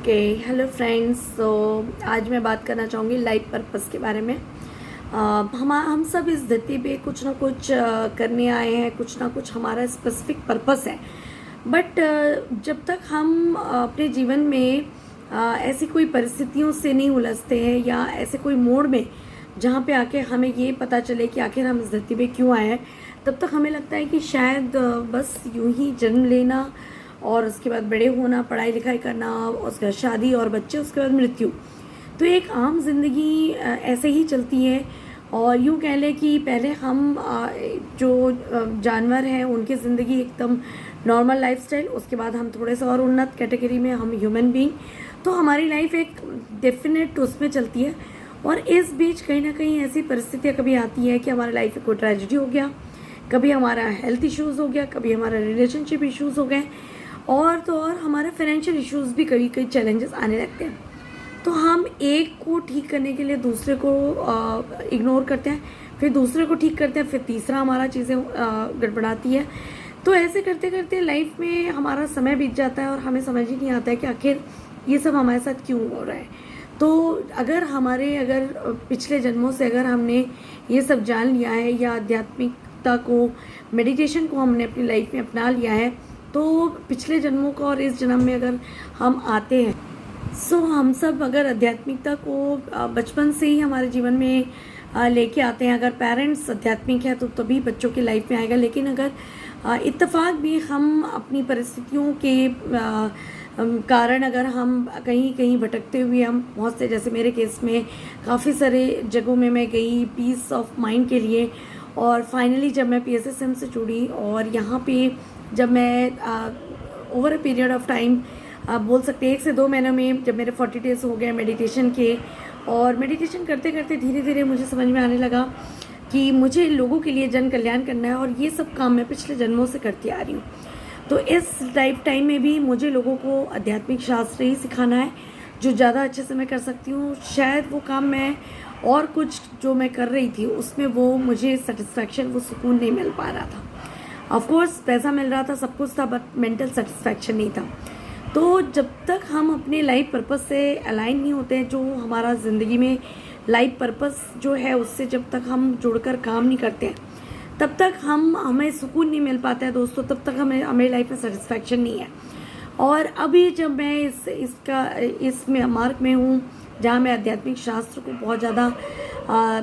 Okay hello friends. आज मैं बात करना चाहूँगी लाइफ पर्पस के बारे में। हम सब इस धरती पे कुछ ना कुछ करने आए हैं, कुछ ना कुछ हमारा स्पेसिफिक पर्पस है। बट जब तक हम अपने जीवन में ऐसी कोई परिस्थितियों से नहीं उलझते हैं या ऐसे कोई मोड़ में जहाँ पे आके हमें ये पता चले कि आखिर हम इस धरती पे क्यों आए हैं, तब तक हमें लगता है कि शायद बस यूं ही जन्म लेना और उसके बाद बड़े होना, पढ़ाई लिखाई करना, उसके बाद शादी और बच्चे, उसके बाद मृत्यु। तो एक आम जिंदगी ऐसे ही चलती है। और यूँ कह लें कि पहले हम जो जानवर हैं उनकी ज़िंदगी एकदम नॉर्मल लाइफस्टाइल, उसके बाद हम थोड़े से और उन्नत कैटेगरी में हम ह्यूमन बीइंग, तो हमारी लाइफ एक डेफिनेट उसमें चलती है। और इस बीच कहीं ना कहीं ऐसी परिस्थितियाँ कभी आती है कि हमारी लाइफ में कोई ट्रेजिडी हो गया, कभी हमारा हेल्थ इश्यूज़ हो गया, कभी हमारा रिलेशनशिप इश्यूज़ हो गए, और तो और हमारे फाइनेंशियल इश्यूज़ भी कभी कई चैलेंजेस आने लगते हैं। तो हम एक को ठीक करने के लिए दूसरे को इग्नोर करते हैं, फिर दूसरे को ठीक करते हैं, फिर तीसरा हमारा चीज़ें गड़बड़ाती है। तो ऐसे करते करते लाइफ में हमारा समय बीत जाता है और हमें समझ ही नहीं आता है कि आखिर ये सब हमारे साथ क्यों हो रहा है। तो अगर पिछले जन्मों से अगर हमने ये सब जान लिया है या आध्यात्मिकता को, मेडिटेशन को हमने अपनी लाइफ में अपना लिया है, तो पिछले जन्मों का और इस जन्म में अगर हम आते हैं, हम सब अगर आध्यात्मिकता को बचपन से ही हमारे जीवन में लेके आते हैं। अगर पेरेंट्स आध्यात्मिक है तो तभी बच्चों की लाइफ में आएगा। लेकिन अगर इत्तेफाक भी हम अपनी परिस्थितियों के कारण अगर हम कहीं कहीं भटकते हुए हम बहुत से, जैसे मेरे केस में काफ़ी सारे जगहों में मैं गई पीस ऑफ माइंड के लिए, और फाइनली जब मैं PSSM से जुड़ी और यहाँ पे जब मैं over a period of time, आप बोल सकते हैं 1 से 2 महीनों में, जब मेरे 40 डेज हो गए मेडिटेशन के, और मेडिटेशन करते करते धीरे धीरे मुझे समझ में आने लगा कि मुझे लोगों के लिए जन कल्याण करना है, और ये सब काम मैं पिछले जन्मों से करती आ रही हूँ। तो इस लाइफ टाइम में भी मुझे लोगों को आध्यात्मिक शास्त्र ही सिखाना है, जो ज़्यादा अच्छे से मैं कर सकती हूँ। शायद वो काम मैं और कुछ जो मैं कर रही थी उसमें वो मुझे सेटिस्फैक्शन, वो सुकून नहीं मिल पा रहा था। ऑफ कोर्स पैसा मिल रहा था, सब कुछ था, बट मेंटल सेटिस्फैक्शन नहीं था। तो जब तक हम अपने लाइफ पर्पस से अलाइन नहीं होते हैं, जो हमारा ज़िंदगी में लाइफ पर्पस जो है उससे जब तक हम जुड़कर काम नहीं करते हैं, तब तक हमें सुकून नहीं मिल पाता है दोस्तों, तब तक हमें लाइफ में सेटिस्फैक्शन नहीं है। और अभी जब मैं इसमें मार्ग में हूँ जहाँ मैं आध्यात्मिक शास्त्र को बहुत ज़्यादा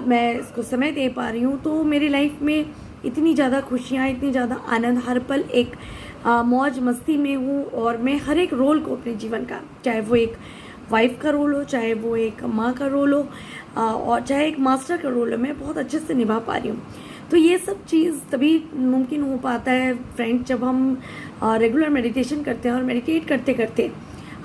मैं इसको समय दे पा रही हूँ, तो मेरी लाइफ में इतनी ज़्यादा खुशियाँ, इतनी ज़्यादा आनंद, हर पल एक मौज मस्ती में हूँ। और मैं हर एक रोल को अपने जीवन का, चाहे वो एक वाइफ का रोल हो, चाहे वो एक माँ का रोल हो, और चाहे एक मास्टर का रोल हो, मैं बहुत अच्छे से निभा पा रही हूँ। तो ये सब चीज़ तभी मुमकिन हो पाता है फ्रेंड, जब हम रेगुलर मेडिटेशन करते हैं। और मेडिटेट करते करते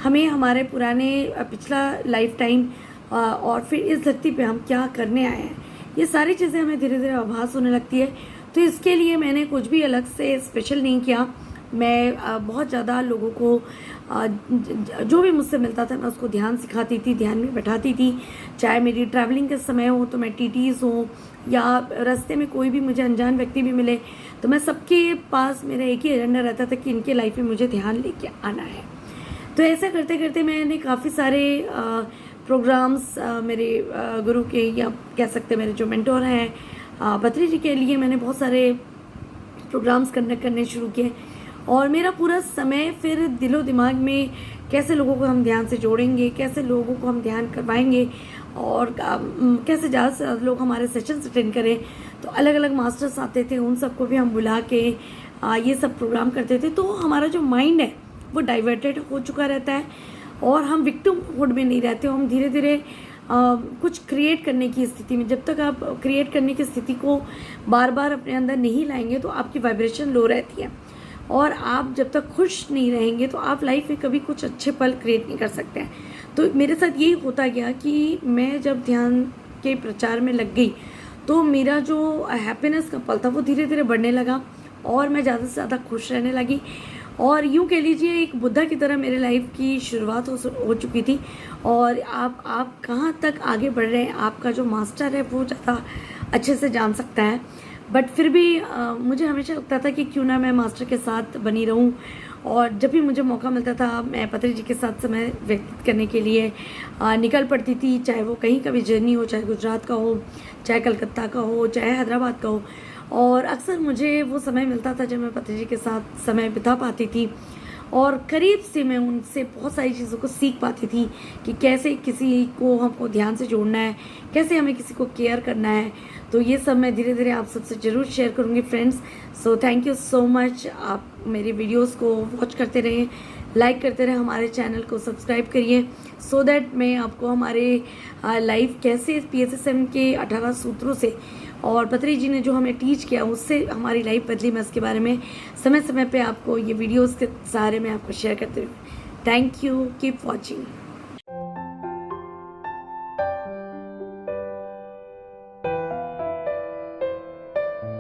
हमें हमारे पुराने पिछला लाइफ टाइम और फिर इस धरती पे हम क्या करने आए हैं, ये सारी चीज़ें हमें धीरे धीरे आभास होने लगती है। तो इसके लिए मैंने कुछ भी अलग से स्पेशल नहीं किया। मैं बहुत ज़्यादा लोगों को जो भी मुझसे मिलता था मैं उसको ध्यान सिखाती थी, ध्यान में बैठाती थी। चाहे मेरी ट्रैवलिंग के समय हो तो मैं TTs हो, या रास्ते में कोई भी मुझे अनजान व्यक्ति भी मिले, तो मैं सबके पास मेरा एक ही एजेंडा रहता था कि इनके लाइफ में मुझे ध्यान लेके आना है। तो ऐसा करते करते मैंने काफ़ी सारे प्रोग्राम्स मेरे गुरु के, या कह सकते मेरे जो मेंटोर हैं बद्री जी के लिए, मैंने बहुत सारे प्रोग्राम्स कंडक्ट करने शुरू किए। और मेरा पूरा समय फिर दिलो दिमाग में कैसे लोगों को हम ध्यान से जोड़ेंगे, कैसे लोगों को हम ध्यान करवाएंगे, और कैसे ज़्यादा से ज़्यादा लोग हमारे सेशंस अटेंड करें। तो अलग अलग मास्टर्स आते थे, उन सबको भी हम बुला के ये सब प्रोग्राम करते थे। तो हमारा जो माइंड है वो डाइवर्टेड हो चुका रहता है, और हम विक्टिमहुड में नहीं रहते, हम धीरे धीरे कुछ क्रिएट करने की स्थिति में। जब तक आप क्रिएट करने की स्थिति को बार बार अपने अंदर नहीं लाएंगे तो आपकी वाइब्रेशन लो रहती है, और आप जब तक खुश नहीं रहेंगे तो आप लाइफ में कभी कुछ अच्छे पल क्रिएट नहीं कर सकते हैं। तो मेरे साथ यही होता गया कि मैं जब ध्यान के प्रचार में लग गई तो मेरा जो हैप्पीनेस का पल था वो धीरे धीरे बढ़ने लगा, और मैं ज़्यादा से ज़्यादा खुश रहने लगी। और यूँ कह लीजिए एक बुद्धा की तरह मेरे लाइफ की शुरुआत हो चुकी थी। और आप कहाँ तक आगे बढ़ रहे हैं, आपका जो मास्टर है वो ज़्यादा अच्छे से जान सकता है। बट फिर भी मुझे हमेशा लगता था कि क्यों ना मैं मास्टर के साथ बनी रहूं, और जब भी मुझे मौका मिलता था मैं पत्री जी के साथ समय व्यतीत करने के लिए निकल पड़ती थी, चाहे वो कहीं का भी जर्नी हो, चाहे गुजरात का हो, चाहे कलकत्ता का हो, चाहे हैदराबाद का हो। और अक्सर मुझे वो समय मिलता था जब मैं पत्री जी के साथ समय बिता पाती थी, और करीब से मैं उनसे बहुत सारी चीज़ों को सीख पाती थी कि कैसे किसी को हमको ध्यान से जोड़ना है, कैसे हमें किसी को केयर करना है। तो ये सब मैं धीरे धीरे आप सबसे ज़रूर शेयर करूँगी friends. So thank you so much. आप मेरे वीडियोस को वॉच करते रहें, लाइक करते रहें, हमारे चैनल को सब्सक्राइब करिए, सो दैट मैं आपको हमारे लाइफ कैसे PSSM के 18 सूत्रों से और पत्री जी ने जो हमें टीच किया उससे हमारी लाइफ बदली, मैं उसके बारे में समय समय पे आपको ये वीडियोस के सहारे में आपको शेयर करती हूँ। Thank you, keep watching.